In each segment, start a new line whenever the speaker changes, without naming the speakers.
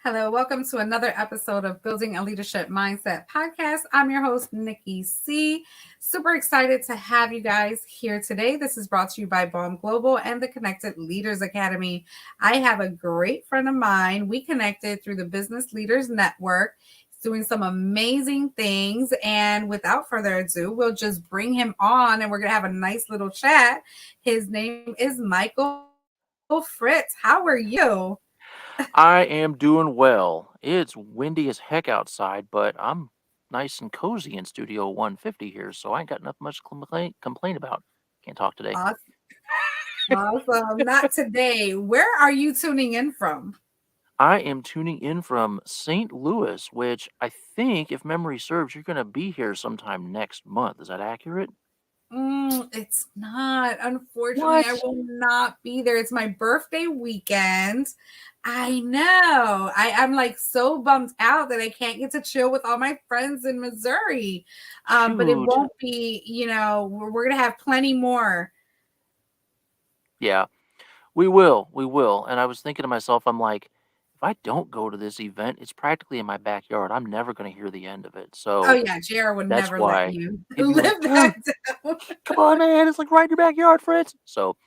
Hello, welcome to another episode of Building a Leadership Mindset podcast. I'm your host, Nikki C. Super excited to have you guys here today. This is brought to you by BALM Global and the Connected Leaders Academy. I have a great friend of mine. We connected through the Business Leaders Network. He's doing some amazing things. And without further ado, we'll just bring him on and we're going to have a nice little chat. His name is Michael Fritz. How are you?
I am doing well. It's windy as heck outside, but I'm nice and cozy in Studio 150 here, so I ain't got nothing much to complain about. Can't talk today.
Awesome. Awesome. Not today. Where are you tuning in from?
I am tuning in from St. Louis, which I think, if memory serves, you're going to be here sometime next month. Is that accurate?
It's not. Unfortunately, I
What?
will not be there. It's my birthday weekend. I know. I'm like so bummed out that I can't get to chill with all my friends in Missouri. But it
Shoot.
won't be, we're going to have plenty more.
Yeah, we will. We will. And I was thinking to myself, I'm like, if I don't go to this event, it's practically in my backyard. I'm never going to hear the end of it.
Oh,
So
yeah. JR would
that's
never let
why
you
he'd be like,
live that
dude,
down.
come on, man. It's like right in your backyard, Fritz. So,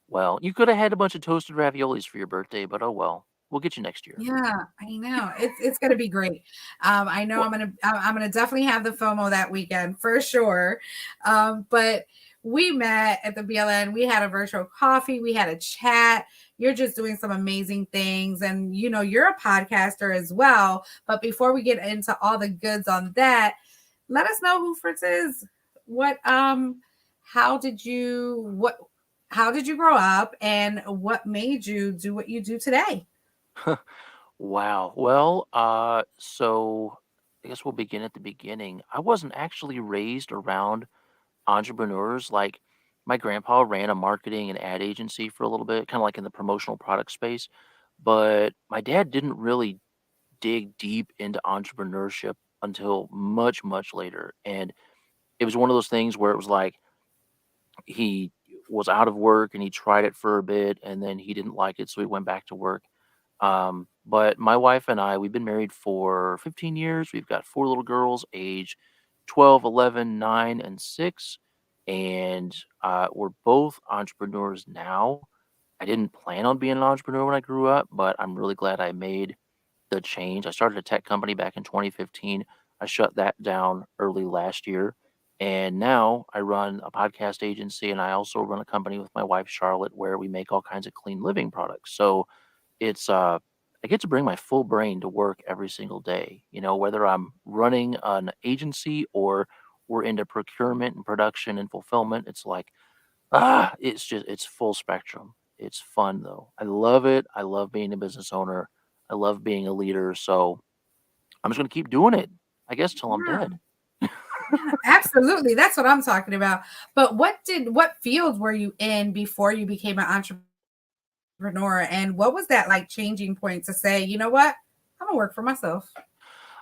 well, you could have had a bunch of toasted raviolis for your birthday, but oh well. We'll get you next year.
Yeah, I know. It's gonna be great. I know
Well,
I'm gonna definitely have the FOMO that weekend for sure. But we met at the BLN. We had a virtual coffee. We had a chat. You're just doing some amazing things, and you're a podcaster as well. But before we get into all the goods on that, let us know who Fritz is. What how did you what how did you grow up, and what made you do what you do today?
wow. So I guess we'll begin at the beginning. I wasn't actually raised around entrepreneurs. Like my grandpa ran a marketing and ad agency for a little bit, kind of like in the promotional product space. But my dad didn't really dig deep into entrepreneurship until much, much later. And it was one of those things where it was like he was out of work and he tried it for a bit and then he didn't like it, so he went back to work. But my wife and I, we've been married for 15 years. We've got four little girls, age 12, 11, 9, and 6. And we're both entrepreneurs now. I didn't plan on being an entrepreneur when I grew up, but I'm really glad I made the change. I started a tech company back in 2015. I shut that down early last year. And now I run a podcast agency and I also run a company with my wife, Charlotte, where we make all kinds of clean living products. So it's I get to bring my full brain to work every single day, whether I'm running an agency or we're into procurement and production and fulfillment. It's like, it's full spectrum. It's fun though. I love it. I love being a business owner. I love being a leader. So I'm just going to keep doing it, I guess, till I'm
Yeah.
dead.
Yeah, absolutely. That's what I'm talking about. But what field were you in before you became an entrepreneur? And what was that like changing point to say, you know what? I'm gonna work for myself.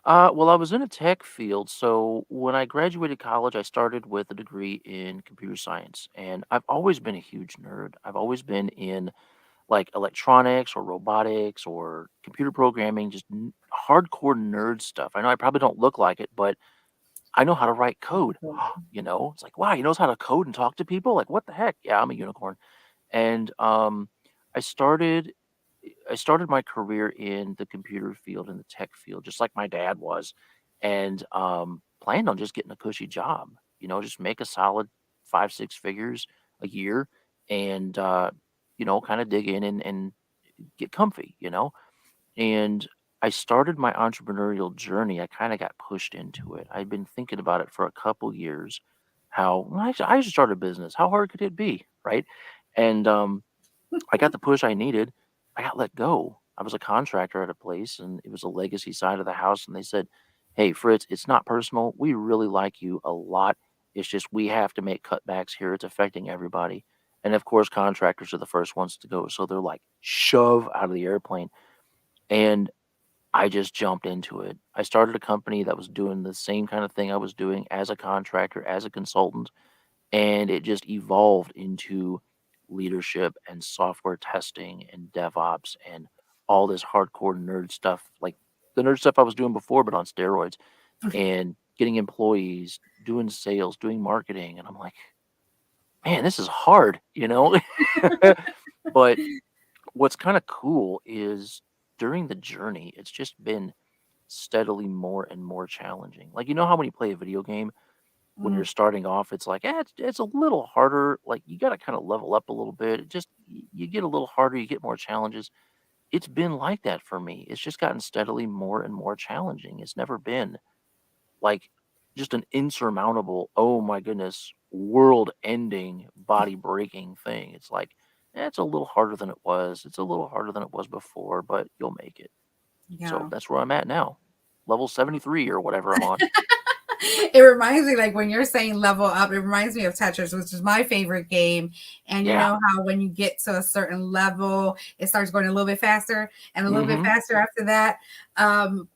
Well, I was in a tech field. So when I graduated college, I started with a degree in computer science. And I've always been a huge nerd. I've always been in like electronics or robotics or computer programming, just hardcore nerd stuff. I know I probably don't look like it, but I know how to write code. It's like, wow, he knows how to code and talk to people. Like, what the heck? Yeah, I'm a unicorn. And I started I started my career in the computer field and the tech field, just like my dad was, and planned on just getting a cushy job. Just make a solid 5, 6 figures a year, and kind of dig in and get comfy. And I started my entrepreneurial journey. I kind of got pushed into it. I'd been thinking about it for a couple years. Well, I should start a business. How hard could it be, right? And I got the push I needed. I got let go. I was a contractor at a place and it was a legacy side of the house. And they said, "Hey, Fritz, it's not personal. We really like you a lot. It's just we have to make cutbacks here. It's affecting everybody." And of course, contractors are the first ones to go. So they're like, shove out of the airplane. And I just jumped into it. I started a company that was doing the same kind of thing I was doing as a contractor, as a consultant, and it just evolved into leadership and software testing and DevOps and all this hardcore nerd stuff, like the nerd stuff I was doing before, but on steroids, and getting employees, doing sales, doing marketing. And I'm like, man, this is hard, you know? But what's kind of cool is during the journey, it's just been steadily more and more challenging. Like, you know how when you play a video game, when you're
Mm,
starting off, it's like, it's a little harder. Like, you got to kind of level up a little bit. It just, you get a little harder, you get more challenges. It's been like that for me. It's just gotten steadily more and more challenging. It's never been like just an insurmountable, oh my goodness, world ending, body breaking thing. It's like, it's a little harder than it was. It's a little harder than it was before, but you'll make it. So
yeah.
that's where I'm at now. Level 73 or whatever I'm on.
It reminds me, like when you're saying level up, it reminds me of Tetris, which is my favorite game. And you
Yeah.
know how when you get to a certain level, it starts going a little bit faster and a little bit
Mm-hmm.
faster after that.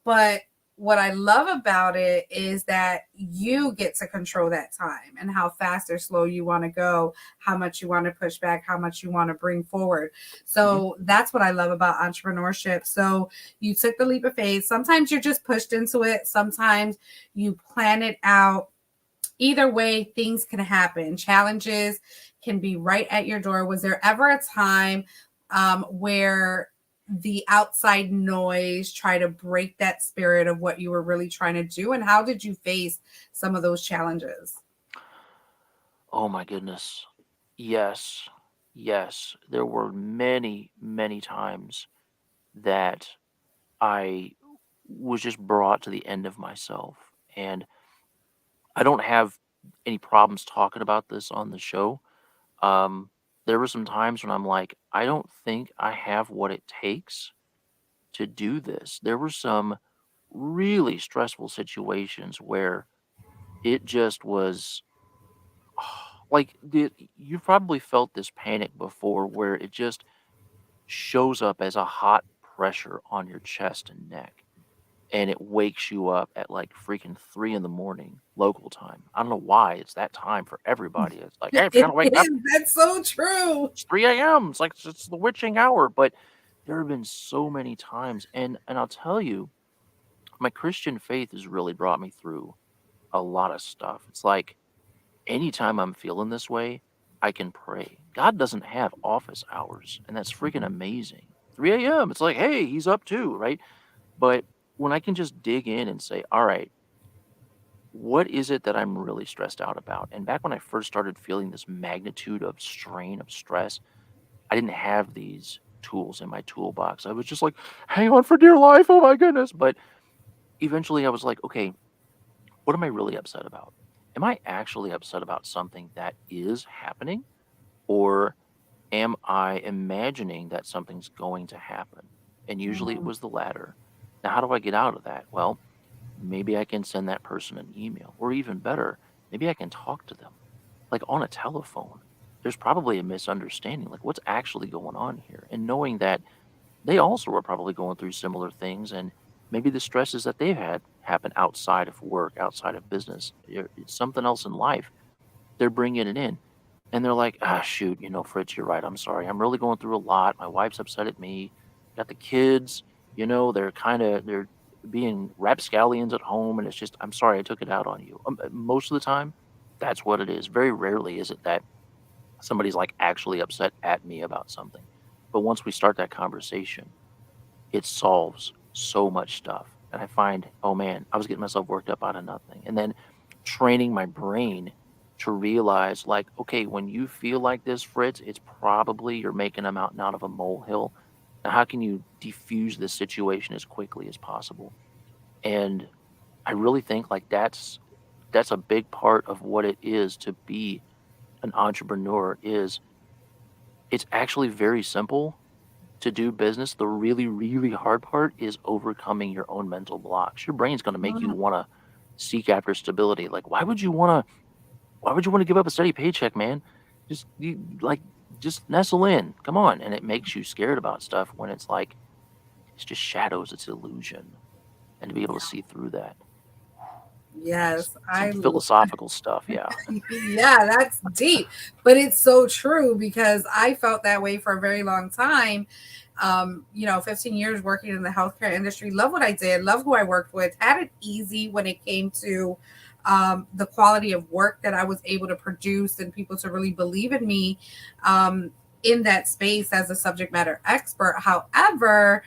But what I love about it is that you get to control that time and how fast or slow you want to go, how much you want to push back, how much you want to bring forward.
Mm-hmm.
So that's what I love about entrepreneurship. So you took the leap of faith. Sometimes you're just pushed into it. Sometimes you plan it out. Either way, things can happen. Challenges can be right at your door. Was there ever a time where the outside noise try to break that spirit of what you were really trying to do? And how did you face some of those challenges?
Oh my goodness. Yes. Yes. There were many, many times that I was just brought to the end of myself. And I don't have any problems talking about this on the show. Um, there were some times when I'm like, I don't think I have what it takes to do this. There were some really stressful situations where it just was like you've probably felt this panic before where it just shows up as a hot pressure on your chest and neck and it wakes you up at like freaking 3 in the morning local time. I don't know why it's that time for everybody. It's like, hey, if you're
It
gonna wake up,
is. That's so true.
it's 3 a.m. It's like it's the witching hour. But there have been so many times, and I'll tell you, my Christian faith has really brought me through a lot of stuff. It's like anytime I'm feeling this way, I can pray. God doesn't have office hours, and that's freaking
Mhm.
amazing. 3 a.m. It's like, hey, he's up too, right? But when I can just dig in and say, all right, what is it that I'm really stressed out about? And back when I first started feeling this magnitude of strain, of stress, I didn't have these tools in my toolbox. I was just like, hang on for dear life. Oh my goodness. But eventually I was like, okay, what am I really upset about? Am I actually upset about something that is happening? Or am I imagining that something's going to happen? And usually it
Mhm.
was the latter. Now, how do I get out of that? Well, maybe I can send that person an email, or even better, maybe I can talk to them, like on a telephone. There's probably a misunderstanding, like what's actually going on here. And knowing that they also are probably going through similar things, and maybe the stresses that they've had happen outside of work, outside of business, it's something else in life. They're bringing it in. And they're like, ah, shoot, Fritz, you're right. I'm sorry. I'm really going through a lot. My wife's upset at me. Got the kids, they're being rapscallions at home. And it's just, I'm sorry I took it out on you. Most of the time, that's what it is. Very rarely is it that somebody's like actually upset at me about something. But once we start that conversation, it solves so much stuff. And I find, oh man, I was getting myself worked up out of nothing. And then training my brain to realize, like, okay, when you feel like this, Fritz, it's probably you're making a mountain out of a molehill. Now, how can you diffuse this situation as quickly as possible? And I really think like that's a big part of what it is to be an entrepreneur is it's actually very simple to do business. The really, really hard part is overcoming your own mental blocks. Your brain's gonna make you
Mhm.
wanna seek after stability. Like, why would you wanna give up a steady paycheck, man? Just just nestle in. Come on. And it makes you scared about stuff when it's like it's just shadows, it's illusion. And to be able to see through that. That's
Yes,
some philosophical stuff, yeah.
yeah, that's deep, but it's so true because I felt that way for a very long time. 15 years working in the healthcare industry. Love what I did, love who I worked with, had it easy when it came to the quality of work that I was able to produce and people to really believe in me in that space as a subject matter expert. However,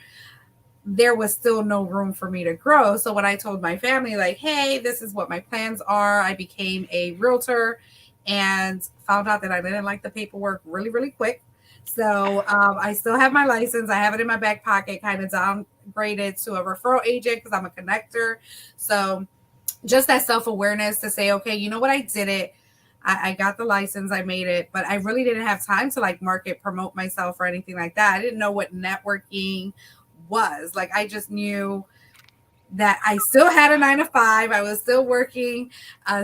there was still no room for me to grow. So when I told my family, like, hey, this is what my plans are, I became a realtor and found out that I didn't like the paperwork really, really quick. So I still have my license. I have it in my back pocket, kind of downgraded to a referral agent because I'm a connector. So just that self awareness to say, okay, you know what, I did it. I got the license, I made it, but I really didn't have time to like market, promote myself or anything like that. I didn't know what networking was. Like, I just knew that I still had a 9 to 5. I was still working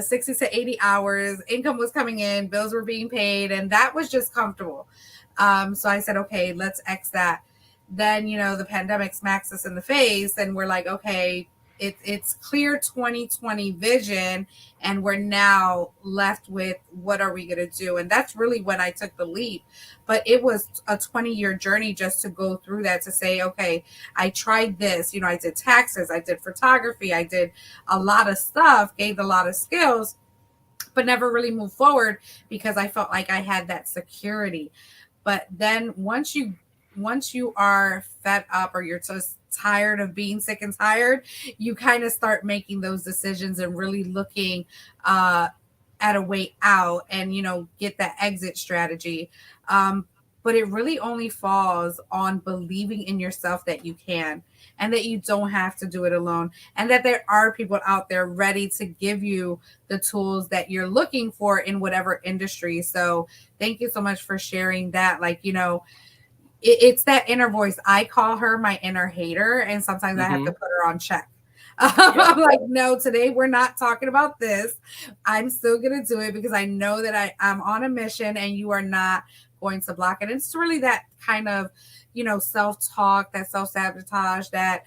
60 to 80 hours. Income was coming in, bills were being paid, and that was just comfortable. So I said, okay, let's X that. Then, the pandemic smacks us in the face, and we're like, okay, it's clear 2020 vision, and we're now left with what are we going to do? And that's really when I took the leap. But it was a 20-year journey just to go through that, to say, okay, I tried this. I did taxes, I did photography, I did a lot of stuff, gained a lot of skills, but never really moved forward because I felt like I had that security. But then once you are fed up or you're just tired of being sick and tired, you kind of start making those decisions and really looking uh, at a way out and get that exit strategy. Um, but it really only falls on believing in yourself that you can and that you don't have to do it alone, and that there are people out there ready to give you the tools that you're looking for in whatever industry. So thank you so much for sharing that. Like, it's that inner voice. I call her my inner hater, and sometimes I have to
Hmm.
put her on check.
Yeah.
I'm like, no, today we're not talking about this. I'm still gonna do it because I know that I'm on a mission, and you are not going to block it. And it's really that kind of, self-talk, that self-sabotage, that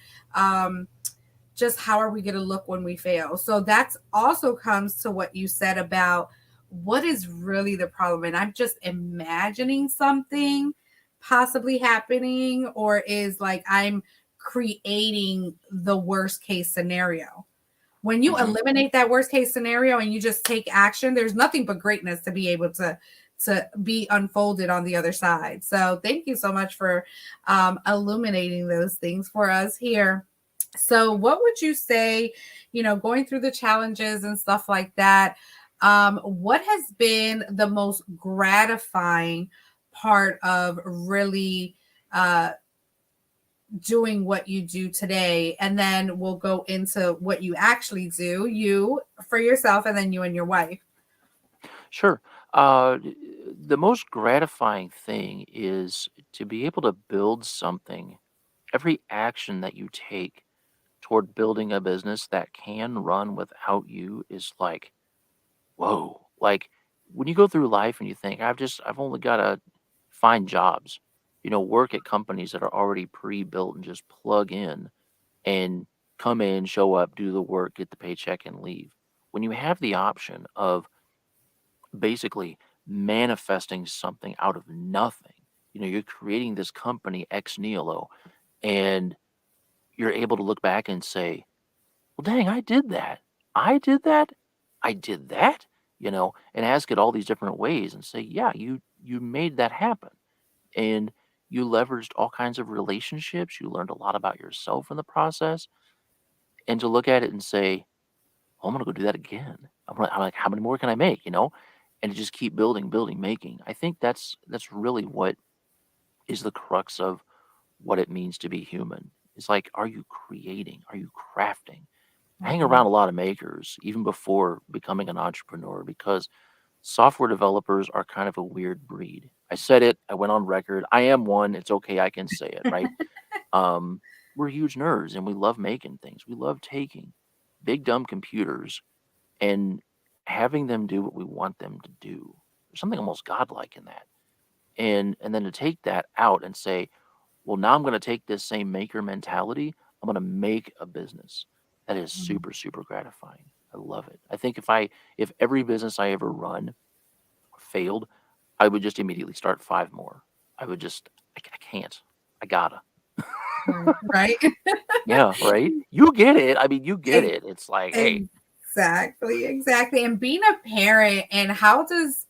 just how are we going to look when we fail. So that's also comes to what you said about what is really the problem. And I'm just imagining something possibly happening, or is like I'm creating the worst case scenario. When you
Hmm.
eliminate that worst case scenario and you just take action, there's nothing but greatness to be able to be unfolded on the other side. So thank you so much for illuminating those things for us here. So, what would you say, going through the challenges and stuff like that? What has been the most gratifying part of really doing what you do today? And then we'll go into what you actually do, you for yourself, and then you and your wife.
Sure. Uh, the most gratifying thing is to be able to build something. Every action that you take toward building a business that can run without you is like, whoa. Like when you go through life and you think, I've only got to find jobs, work at companies that are already pre-built and just plug in and come in, show up, do the work, get the paycheck and leave. When you have the option of basically manifesting something out of nothing, you're creating this company ex nihilo and you're able to look back and say, well, dang, I did that. I did that. I did that, and ask it all these different ways and say, yeah, you made that happen. And you leveraged all kinds of relationships. You learned a lot about yourself in the process. And to look at it and say, oh, I'm gonna go do that again. I'm like, how many more can I make? And to just keep building, building, making. I think that's really what is the crux of what it means to be human. It's like, are you creating? Are you crafting? I hang
Mhm.
around a lot of makers even before becoming an entrepreneur because software developers are kind of a weird breed. I said it, I went on record. I am one. It's okay, I can say it, right? Um, we're huge nerds and we love making things. We love taking big dumb computers and having them do what we want them to do. There's something almost godlike in that. And then to take that out and say, well, now I'm going to take this same maker mentality. I'm going to make a business. That is
Mhm.
super, super gratifying. I love it. I think if every business I ever run failed, I would just immediately start five more. I would just, I can't. I gotta.
Right?
Yeah, right? You get it. I mean, you get
Ex-
it. It's like, hey,
Exactly, exactly. And being a parent, and how does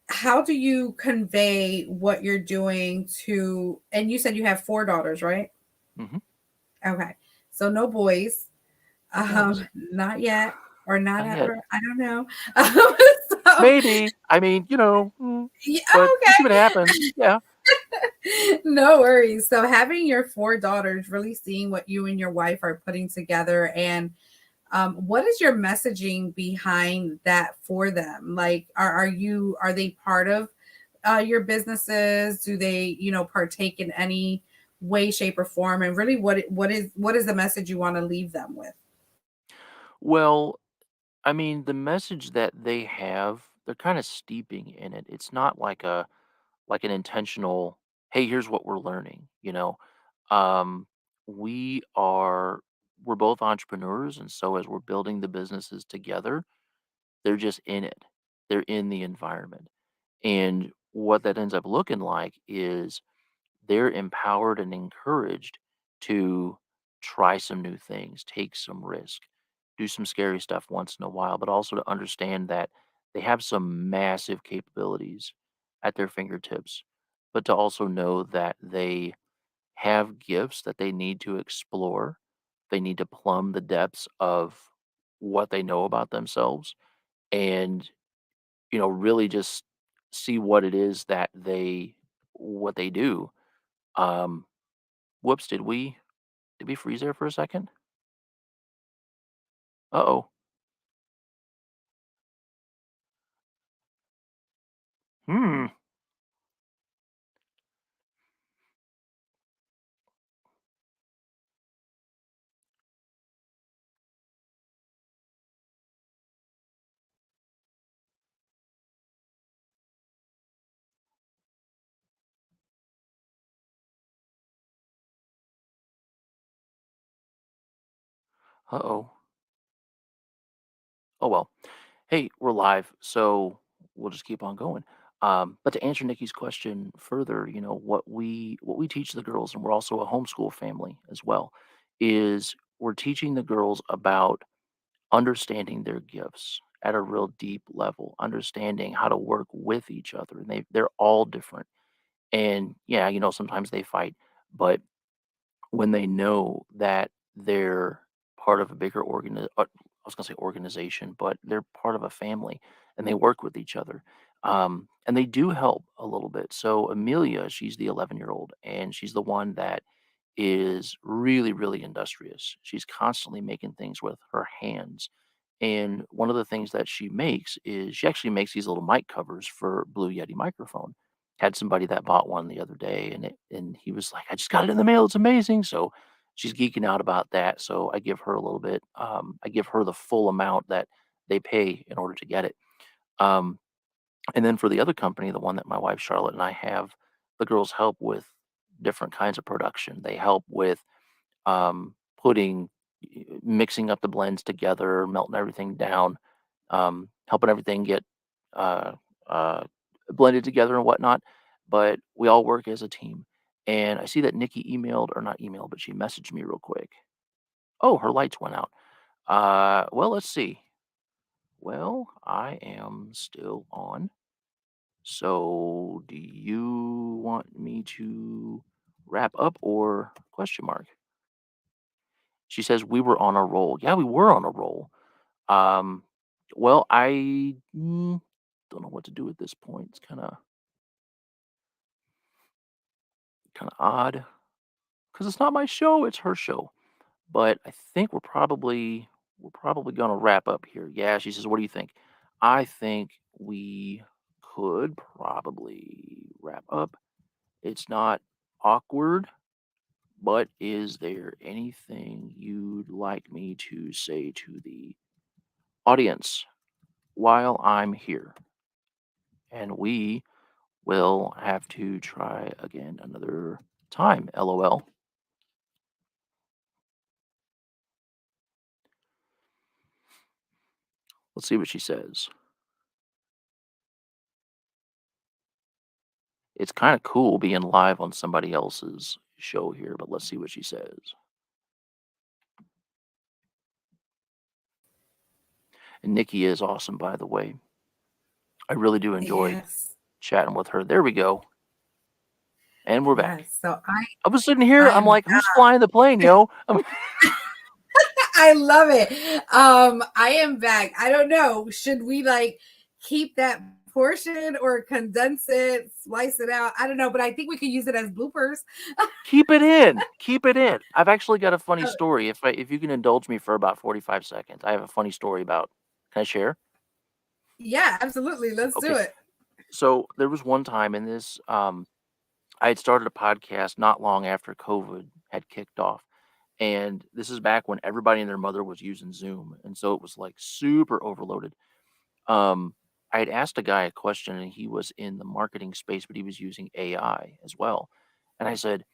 how do you convey what you're doing to, and you said you have four daughters, right?
mhm,
Okay. So no boys.
no boys.
Not yet, or not
Not yet.
ever. I don't know. So
Maybe. I mean,
yeah,
but we'll see what happens.
okay.
Yeah.
No worries. So having your four daughters, really seeing what you and your wife are putting together, and what is your messaging behind that for them? Like, are they part of your businesses? Do they, partake in any way, shape, or form? And really, what is the message you want to leave them with?
Well, I mean, the message that they have, they're kind of steeping in it. It's not like an intentional, hey, here's what we're learning, you know. Um, we are we're both entrepreneurs, and so as we're building the businesses together, they're just in it. They're in the environment. And what that ends up looking like is they're empowered and encouraged to try some new things, take some risk, do some scary stuff once in a while, but also to understand that they have some massive capabilities at their fingertips, but to also know that they have gifts that they need to explore. They need to plumb the depths of what they know about themselves and, really just see what it is that they do. Um, Whoops, did we freeze there for a second? Uh-oh. Hmm. Uh-oh. Oh well. Hey, we're live, so we'll just keep on going. But to answer Nikki's question further, what we teach the girls, and we're also a homeschool family as well, is we're teaching the girls about understanding their gifts at a real deep level, understanding how to work with each other. And they're all different. And yeah, sometimes they fight, but when they know that they're part of a bigger I was gonna say organization, but they're part of a family and they work with each other. And they do help a little bit. So Amelia, she's the 11-year-old, and she's the one that is really, really industrious. She's constantly making things with her hands. And one of the things that she makes is she actually makes these little mic covers for Blue Yeti microphone. Had somebody that bought one the other day, and he was like, "I just got it in the mail. It's amazing." So she's geeking out about that. So I give her a little bit. I give her the full amount that they pay in order to get it. Um, and then for the other company, the one that my wife Charlotte and I have, the girls help with different kinds of production. They help with putting mixing up the blends together, melting everything down, helping everything get uh, uh, blended together and whatnot. But we all work as a team. And I see that Nikki emailed, or not emailed, but she messaged me real quick. Oh, her lights went out. Well, let's see. Well, I am still on. So, do you want me to wrap up or question mark? She says we were on a roll. Yeah, we were on a roll. Um, well, I don't know what to do at this point. It's kind of odd because it's not my show; it's her show. But I think we're probably gonna wrap up here. Yeah, she says, "What do you think?" I think we could probably wrap up. It's not awkward, but is there anything you'd like me to say to the audience while I'm here? And we will have to try again another time. LOL. Let's see what she says. It's kind of cool being live on somebody else's show here, but let's see what she says. And Nikki is awesome, by the way. I really do enjoy
Yes.
chatting with her. There we go. And we're back.
Yes. So
I was sitting here,
I
I'm
am
like, who's flying the plane, yo?
I love it. I am back. I don't know. Should we like keep that portion or condense it, slice it out? I don't know, but I think we could use it as bloopers.
Keep it in. Keep it in. I've actually got a funny
Uh,
story. If you can indulge me for about 45 seconds, I have a funny story about. Can I share?
yeah, absolutely. Let's do
Okay.
it.
So there was one time in this, I had started a podcast not long after COVID had kicked off. And this is back when everybody and their mother was using Zoom. And so it was like super overloaded. Um, I had asked a guy a question and he was in the marketing space, but he was using AI as well. And I said,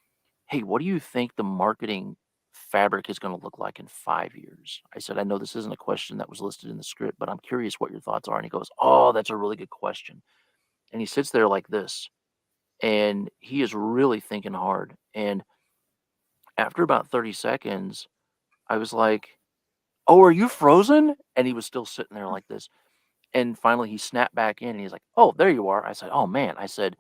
hey, what do you think the marketing fabric is going to look like in 5 years? I said, I know this isn't a question that was listed in the script, but I'm curious what your thoughts are. And he goes, oh, that's a really good question. And he sits there like this and he is really thinking hard. And after about 30 seconds, I was like, oh, are you frozen? And he was still sitting there like this. And finally he snapped back in and he's like, oh, there you are. I said, oh man. I said,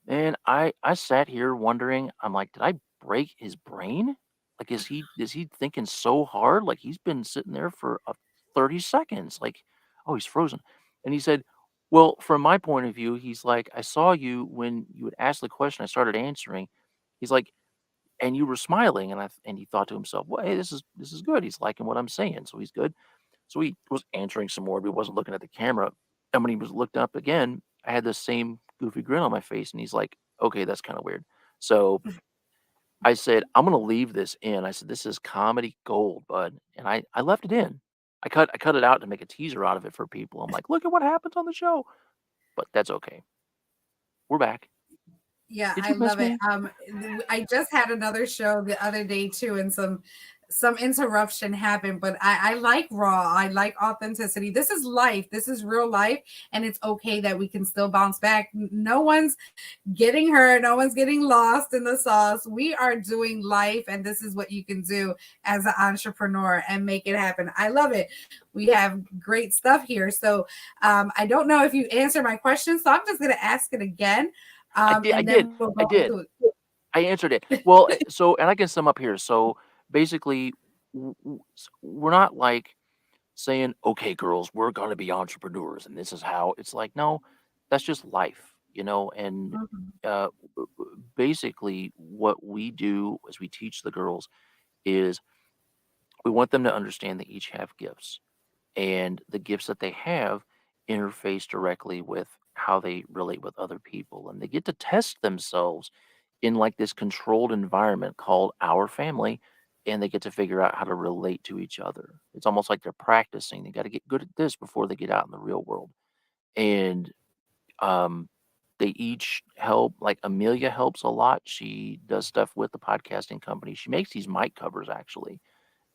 man, I sat here wondering, I'm like, did I break his brain? Like, is he thinking so hard? Like he's been sitting there for 30 seconds. Like, oh, he's frozen. And he said, well, from my point of view, he's like, I saw you when you would ask the question, I started answering. He's like, and you were smiling, and he thought to himself, well, hey, this is good. He's liking what I'm saying, so he's good. So he was answering some more, but he wasn't looking at the camera. And when he was looked up again, I had the same goofy grin on my face, and he's like, okay, that's kind of weird. So I said, I'm gonna leave this in. I said, this is comedy gold, bud. And I left it in. I cut it out to make a teaser out of it for people. I'm like, look at what happens on the show. But that's okay. We're back.
Yeah,
Did
I
you miss
love it.
me?
I just had another show the other day too, and some interruption happened, but I like raw. I like authenticity. This is life. This is real life, and it's okay that we can still bounce back. No one's getting hurt. No one's getting lost in the sauce. We are doing life, and this is what you can do as an entrepreneur and make it happen. I love it. We have great stuff here. So I don't know if you answered my question, so I'm just going to ask it again.
I did. I
And
did.
then we'll
I
go
did.
into
I answered it. Well, so and I can sum up here. So basically, we're not like saying, "Okay, girls, we're gonna be entrepreneurs, and this is how." It's like, no, that's just life, you know. And
Mhm.
basically, what we do as we teach the girls is we want them to understand they each have gifts, and the gifts that they have interface directly with how they relate with other people, and they get to test themselves in like this controlled environment called our family, and they get to figure out how to relate to each other. It's almost like they're practicing. They got to get good at this before they get out in the real world. And um they each help. Like Amelia helps a lot. She does stuff with the podcasting company. She makes these mic covers actually,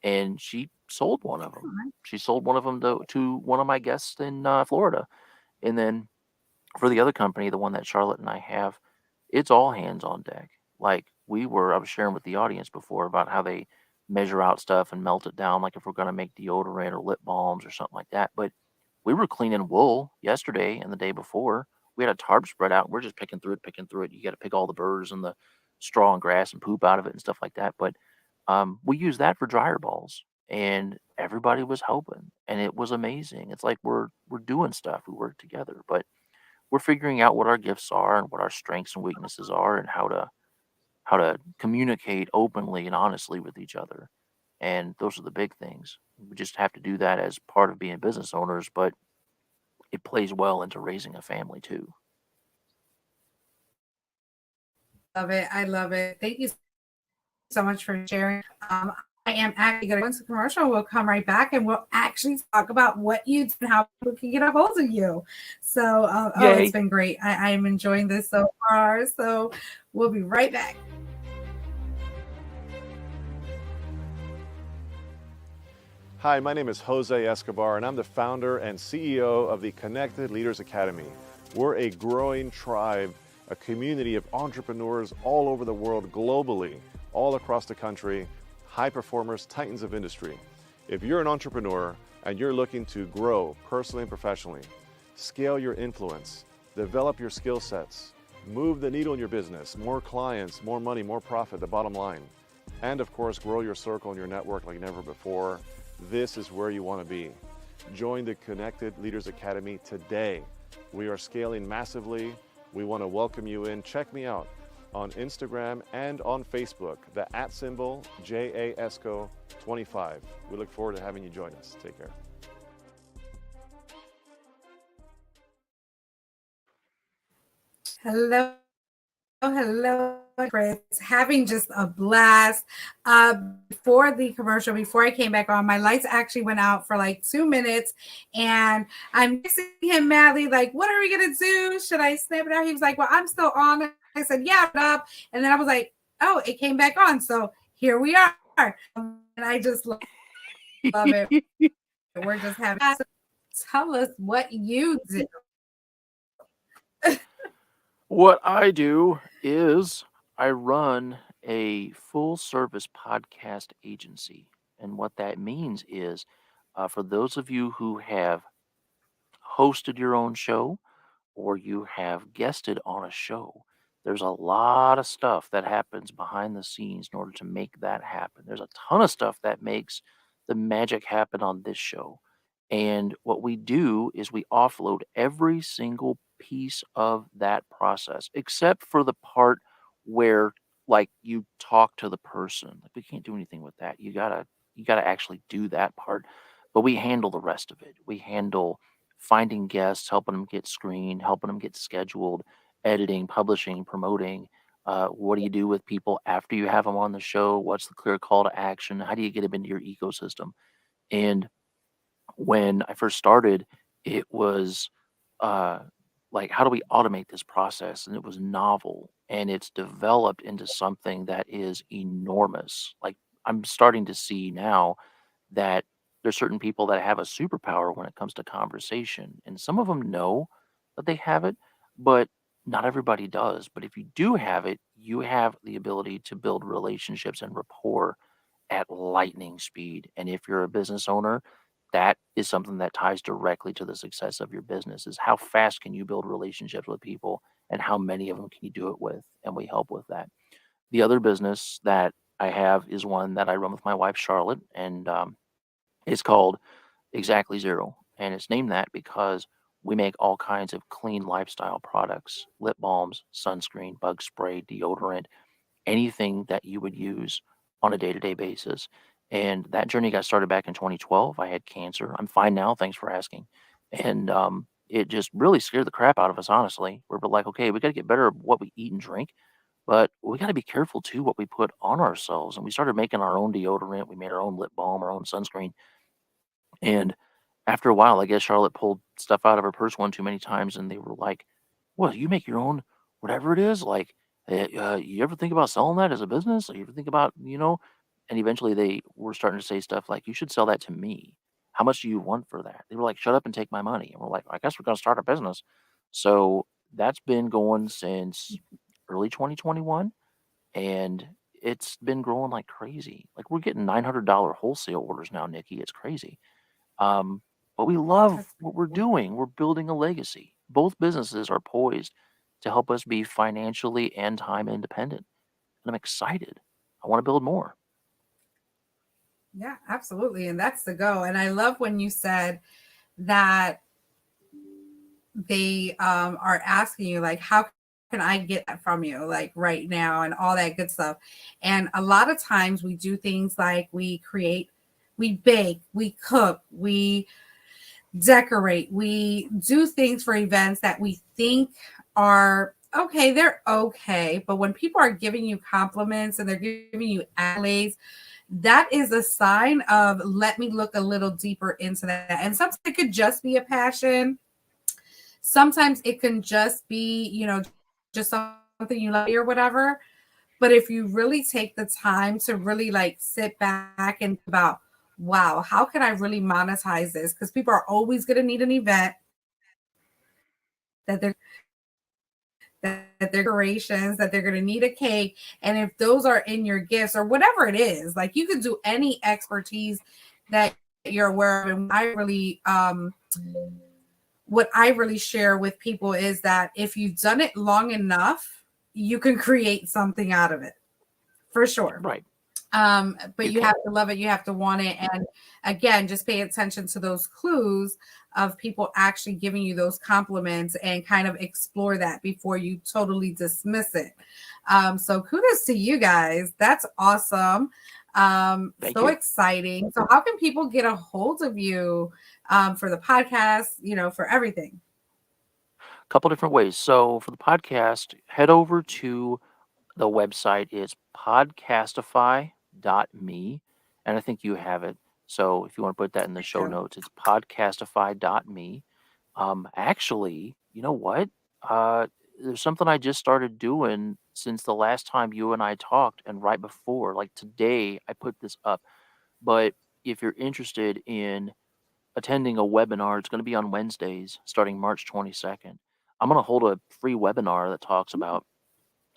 and she sold one of them. She sold one of them to one of my guests in Florida. And then for the other company, the one that Charlotte and I have, it's all hands on deck. Like I was sharing with the audience before about how they measure out stuff and melt it down, like if we're going to make deodorant or lip balms or something like that. But we were cleaning wool yesterday and the day before. We had a tarp spread out. And we're just picking through it, picking through it. You got to pick all the burrs and the straw and grass and poop out of it and stuff like that. But we use that for dryer balls, and everybody was helping, and it was amazing. It's like we're doing stuff. We work together, but we're figuring out what our gifts are and what our strengths and weaknesses are and how to communicate openly and honestly with each other. And those are the big things. We just have to do that as part of being business owners, but it plays well into raising a family too.
love it. I love it. Thank you so much for sharing. I am actually going to go into commercial. We'll come right back and we'll actually talk about what you do and how people can get a hold of you. So, it's
Yay.
been great. I am enjoying this so far. So, we'll be right back.
Hi, my name is Jose Escobar, and I'm the founder and CEO of the Connected Leaders Academy. We're a growing tribe a community of entrepreneurs all over the world, globally, all across the country, high performers, titans of industry. If you're an entrepreneur and you're looking to grow personally and professionally, scale your influence, develop your skill sets, move the needle in your business, more clients, more money, more profit, the bottom line, and of course, grow your circle and your network like never before, this is where you want to be. Join the Connected Leaders Academy today. We are scaling massively. We want to welcome you in. Check me out on Instagram and on Facebook, the @ JASCO25. We look forward to having you join us. Take care.
Hello, Fritz. Having just a blast. Before I came back on, my lights actually went out for like 2 minutes, and I'm texting him madly, like, "What are we gonna do? Should I snap it out?" He was like, "Well, I'm still on." I said, "Yeah, up," and then I was like, "Oh, it came back on." So here we are, and I just love it. We're just having. Tell us what you do.
What I do is I run a full service podcast agency. And what that means is for those of you who have hosted your own show or you have guested on a show, there's a lot of stuff that happens behind the scenes in order to make that happen. There's a ton of stuff that makes the magic happen on this show. And what we do is we offload every single piece of that process, except for the part where like you talk to the person. Like we can't do anything with that. You gotta actually do that part. But we handle the rest of it. We handle finding guests, helping them get screened, helping them get scheduled, editing, publishing, promoting. What do you do with people after you have them on the show? What's the clear call to action? How do you get them into your ecosystem? And when I first started, it was uh, like, how do we automate this process? And it was novel and it's developed into something that is enormous. Like, I'm starting to see now that there's certain people that have a superpower when it comes to conversation. And some of them know that they have it, but not everybody does. But if you do have it, you have the ability to build relationships and rapport at lightning speed. And if you're a business owner, that is something that ties directly to the success of your business is how fast can you build relationships with people and how many of them can you do it with? And we help with that. The other business that I have is one that I run with my wife, Charlotte, and it's called Exactly Zero. And it's named that because we make all kinds of clean lifestyle products, lip balms, sunscreen, bug spray, deodorant, anything that you would use on a day-to-day basis. And that journey got started back in 2012. I had cancer. I'm fine now. Thanks for asking. And it just really scared the crap out of us, honestly. We're like, okay, we got to get better at what we eat and drink, but we got to be careful too what we put on ourselves. And we started making our own deodorant. We made our own lip balm, our own sunscreen. And after a while, I guess Charlotte pulled stuff out of her purse one too many times, and they were like, "What? You make your own, whatever it is? Like, you ever think about selling that as a business? Or you ever think about, you know?" And eventually, they were starting to say stuff like, "You should sell that to me. How much do you want for that?" They were like, "Shut up and take my money." And we're like, "I guess we're gonna start a business." So that's been going since early 2021, and it's been growing like crazy. Like we're getting $900 wholesale orders now, Nikki. It's crazy. Um, but we love
That's
what we're
cool.
doing. We're building a legacy. Both businesses are poised to help us be financially and time independent. And I'm excited. I want to build more.
Yeah, absolutely. And that's the go. And I love when you said that they are asking you, like, how can I get that from you, like right now, and all that good stuff. And a lot of times we do things like we create, we bake, we cook, we decorate, we do things for events that we think are okay, they're okay. But when people are giving you compliments and they're giving you accolades, that is a sign of let me look a little deeper into that. And sometimes it could just be a passion. Sometimes it can just be, just something you like or whatever. But if you really take the time to really like sit back and think about, wow, how can I really monetize this? Because people are always going to need an event that they're that they're decorations, that they're going to need a cake. And if those are in your gifts or whatever it is, like you could do any expertise that you're aware of. And what I really share with people is that if you've done it long enough, you can create something out of it for sure.
Right.
But
You
you
can.
have to love it. You have to want it. And again, just pay attention to those clues of people actually giving you those compliments and kind of explore that before you totally dismiss it. So kudos to you guys. That's awesome.
Thank
So
you.
exciting. So how can people get a hold of you for the podcast, for everything?
A couple different ways. So for the podcast, head over to the website is podcastify.me, and I think you have it. So if you want to put that in the
I
show
do.
notes, it's podcastify.me. Actually, you know what? Uh, there's something I just started doing since the last time you and I talked, and right before, like today, I put this up. But if you're interested in attending a webinar, it's going to be on Wednesdays starting March 22nd. I'm going to hold a free webinar that talks about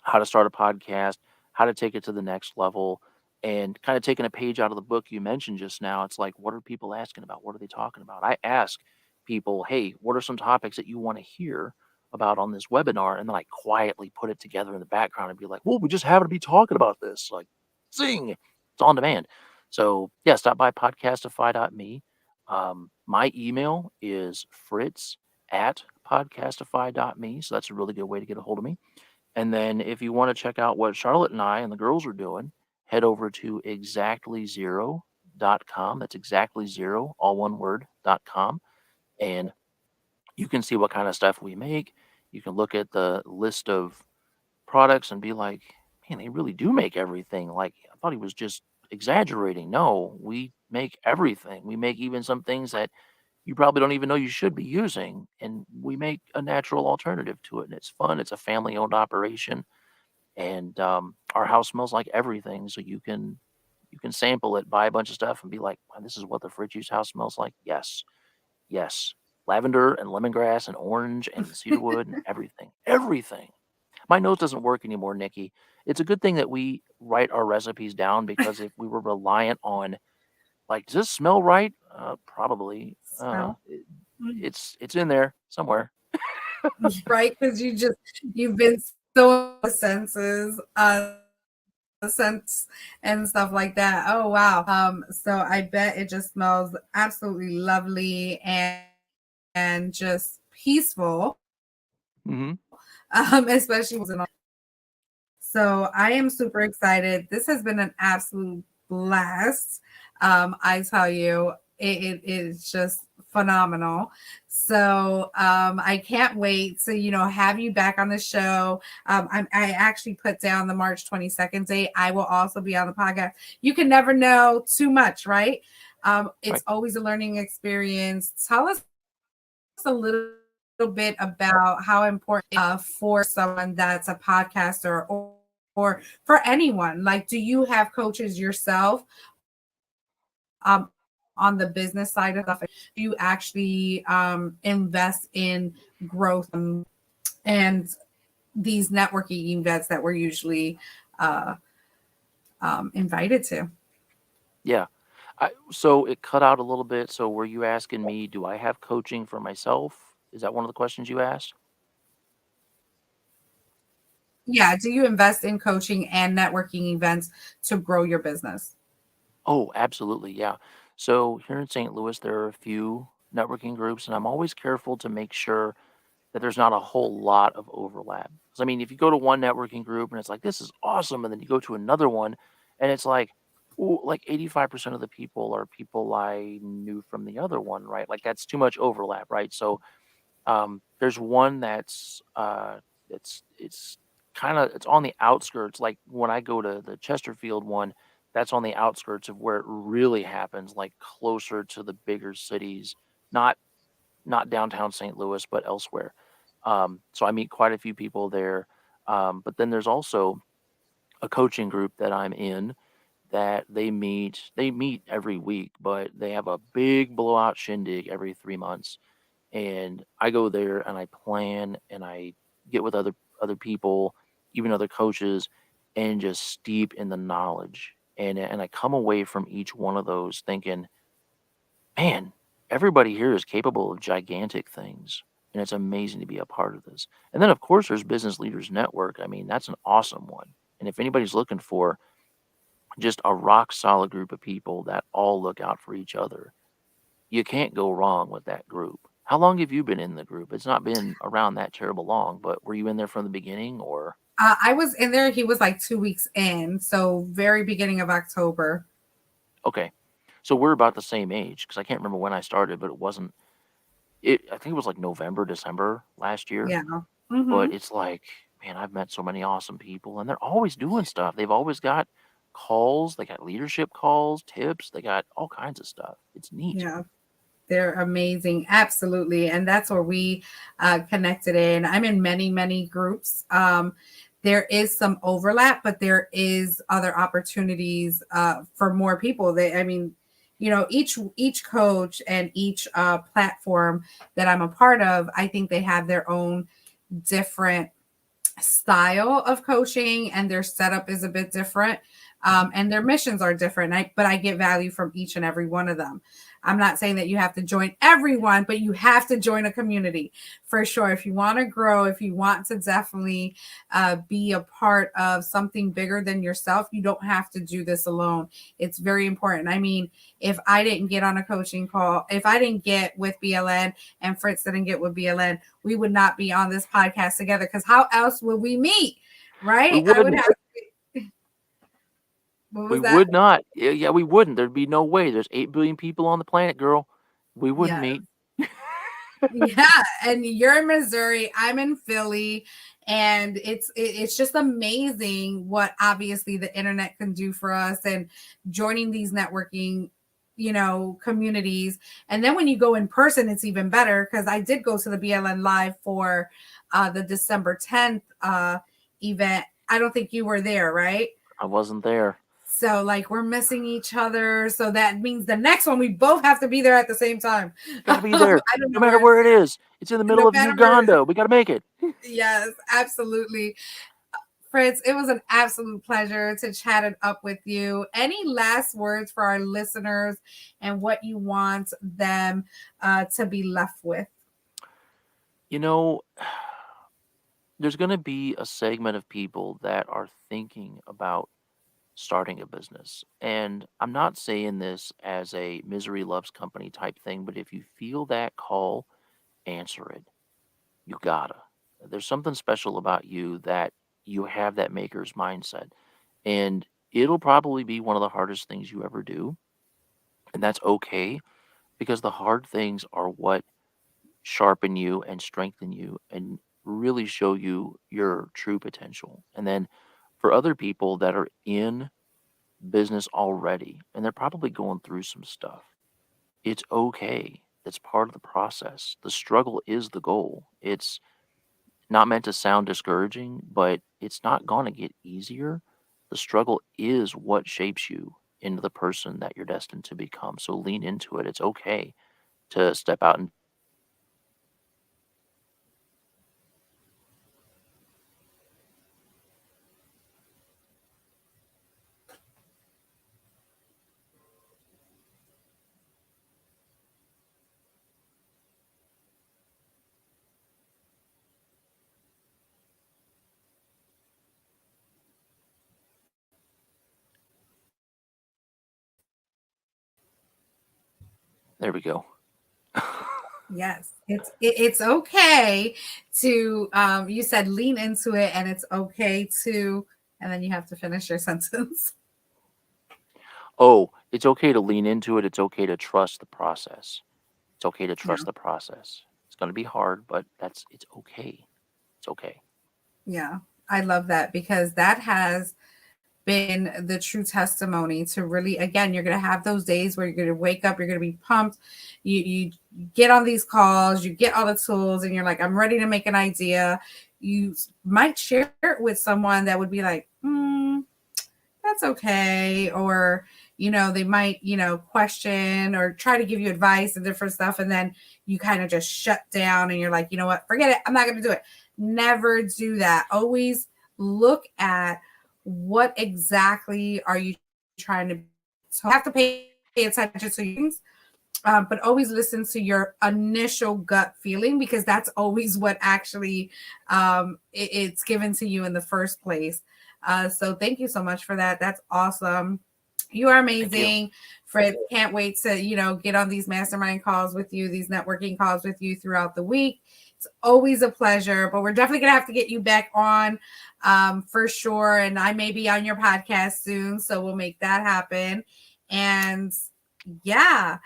how to start a podcast, how to take it to the next level, and kind of taking a page out of the book you mentioned just now. It's like, what are people asking about? What are they talking about? I ask people, hey, what are some topics that you want to hear about on this webinar? And then I quietly put it together in the background and be like, well, we just happen to be talking about this. Like, zing, it's on demand. So, yeah, stop by podcastify.me. My email is fritz@podcastify.me. So that's a really good way to get a hold of me. And then if you want to check out what Charlotte and I and the girls are doing, head over to exactlyzero.com. That's exactly zero, all one word.com. And you can see what kind of stuff we make. You can look at the list of products and be like, man, they really do make everything. Like, I thought he was just exaggerating. No, we make everything. We make even some things that you probably don't even know you should be using. And we make a natural alternative to it. And it's fun. It's a family owned operation, and our house smells like everything. So you can sample it, buy a bunch of stuff, and be like, wow, this is what the Fritzius house smells like. Yes, yes, lavender and lemongrass and orange and cedarwood and everything. My nose doesn't work anymore, Nikki. It's a good thing that we write our recipes down, because if we were reliant on, like, does this smell right? Probably.
Smell.
It's in there somewhere.
Right? Because you've been so in the senses, scents and stuff like that. Oh wow. So I bet it just smells absolutely lovely and just peaceful.
Hmm.
Especially so I am super excited. This has been an absolute blast. I tell you, it is just phenomenal. So I can't wait to, have you back on the show. I actually put down the March 22nd date. I will also be on the podcast. You can never know too much, right? It's
Right.
always a learning experience. Tell us a little bit about how important for someone that's a podcaster or for anyone. Like, do you have coaches yourself on the business side of stuff? Do you actually invest in growth and these networking events that we're usually uh, invited to?
Yeah. So it cut out a little bit. So were you asking me, do I have coaching for myself? Is that one of the questions you asked?
Yeah. Do you invest in coaching and networking events to grow your business?
Oh, absolutely. Yeah. So here in St. Louis, there are a few networking groups, and I'm always careful to make sure that there's not a whole lot of overlap. Because I mean, if you go to one networking group and it's like, this is awesome, and then you go to another one and it's like, ooh, like 85% of the people are people I knew from the other one, right? Like that's too much overlap, right? So there's one it's kind of it's on the outskirts. Like when I go to the Chesterfield one, that's on the outskirts of where it really happens, like closer to the bigger cities, not not downtown St. Louis, but elsewhere. So I meet quite a few people there. But then there's also a coaching group that I'm in that they meet every week, but they have a big blowout shindig every 3 months, and I go there and I plan and I get with other other people, even other coaches, and just steep in the knowledge. And I come away from each one of those thinking, man, everybody here is capable of gigantic things. And it's amazing to be a part of this. And then, of course, there's Business Leaders Network. I mean, that's an awesome one. And if anybody's looking for just a rock solid group of people that all look out for each other, you can't go wrong with that group. How long have you been in the group? It's not been around that terrible long, but were you in there from the beginning or?
I was in there. He was like 2 weeks in. So very beginning of October.
Okay. So we're about the same age because I can't remember when I started, but it wasn't it. I think it was like November, December last year.
Yeah.
But it's like, man, I've met so many awesome people and they're always doing stuff. They've always got calls, they got leadership calls, tips, they got all kinds of stuff. It's neat.
Yeah. They're amazing. Absolutely. And that's where we connected in. I'm in many, many groups. There is some overlap, but there is other opportunities for more people. Each coach and each platform that I'm a part of, I think they have their own different style of coaching and their setup is a bit different. And their missions are different, but I get value from each and every one of them. I'm not saying that you have to join everyone, but you have to join a community for sure. If you want to grow, if you want to definitely be a part of something bigger than yourself, you don't have to do this alone. It's very important. I mean, if I didn't get on a coaching call, if I didn't get with BLN and Fritz didn't get with BLN, we would not be on this podcast together because how else would we meet? Right? I would have.
We would not. Yeah, we wouldn't. There'd be no way. There's 8 billion people on the planet, girl. We wouldn't meet.
Yeah, and you're in Missouri, I'm in Philly, and it's just amazing what obviously the internet can do for us and joining these networking communities. And then when you go in person, it's even better because I did go to the BLN Live for the December 10th event. I don't think you were there, right?
I wasn't there.
So we're missing each other. So that means the next one, we both have to be there at the same time.
Gotta be there. No matter where it is. It's in the middle of Uganda. We got to make it.
Yes, absolutely. Fritz, it was an absolute pleasure to chat it up with you. Any last words for our listeners and what you want them to be left with?
There's going to be a segment of people that are thinking about starting a business. And I'm not saying this as a misery loves company type thing, but if you feel that call, answer it. You gotta. There's something special about you that you have that maker's mindset. And it'll probably be one of the hardest things you ever do. And that's okay because the hard things are what sharpen you and strengthen you and really show you your true potential. And then for other people that are in business already and they're probably going through some stuff, it's okay. That's part of the process. The struggle is the goal. It's not meant to sound discouraging, but it's not going to get easier. The struggle is what shapes you into the person that you're destined to become. So lean into it. It's okay to step out and there we go.
Yes, it's okay to you said lean into it and it's okay to, and then you have to finish your sentence.
Oh, it's okay to lean into it. It's okay to trust the process. It's okay to trust the process. It's going to be hard, but it's okay. It's okay.
Yeah, I love that because that has been the true testimony to really, again, you're going to have those days where you're going to wake up, you're going to be pumped. You get on these calls, you get all the tools and you're like, I'm ready to make an idea. You might share it with someone that would be like, that's okay. Or, they might, question or try to give you advice and different stuff. And then you kind of just shut down and you're like, you know what, forget it. I'm not going to do it. never do that. Always look at what exactly are you trying to. So you have to pay attention to things, but always listen to your initial gut feeling, because that's always what actually it's given to you in the first place. So thank you so much for that. That's awesome. You are amazing, Fritz. Can't wait to, get on these mastermind calls with you, these networking calls with you throughout the week. It's always a pleasure, but we're definitely going to have to get you back on for sure. And I may be on your podcast soon, so we'll make that happen. And yeah,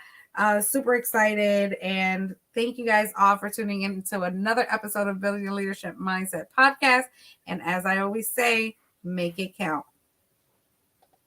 super excited. And thank you guys all for tuning in to another episode of Building a Leadership Mindset podcast. And as I always say, make it count.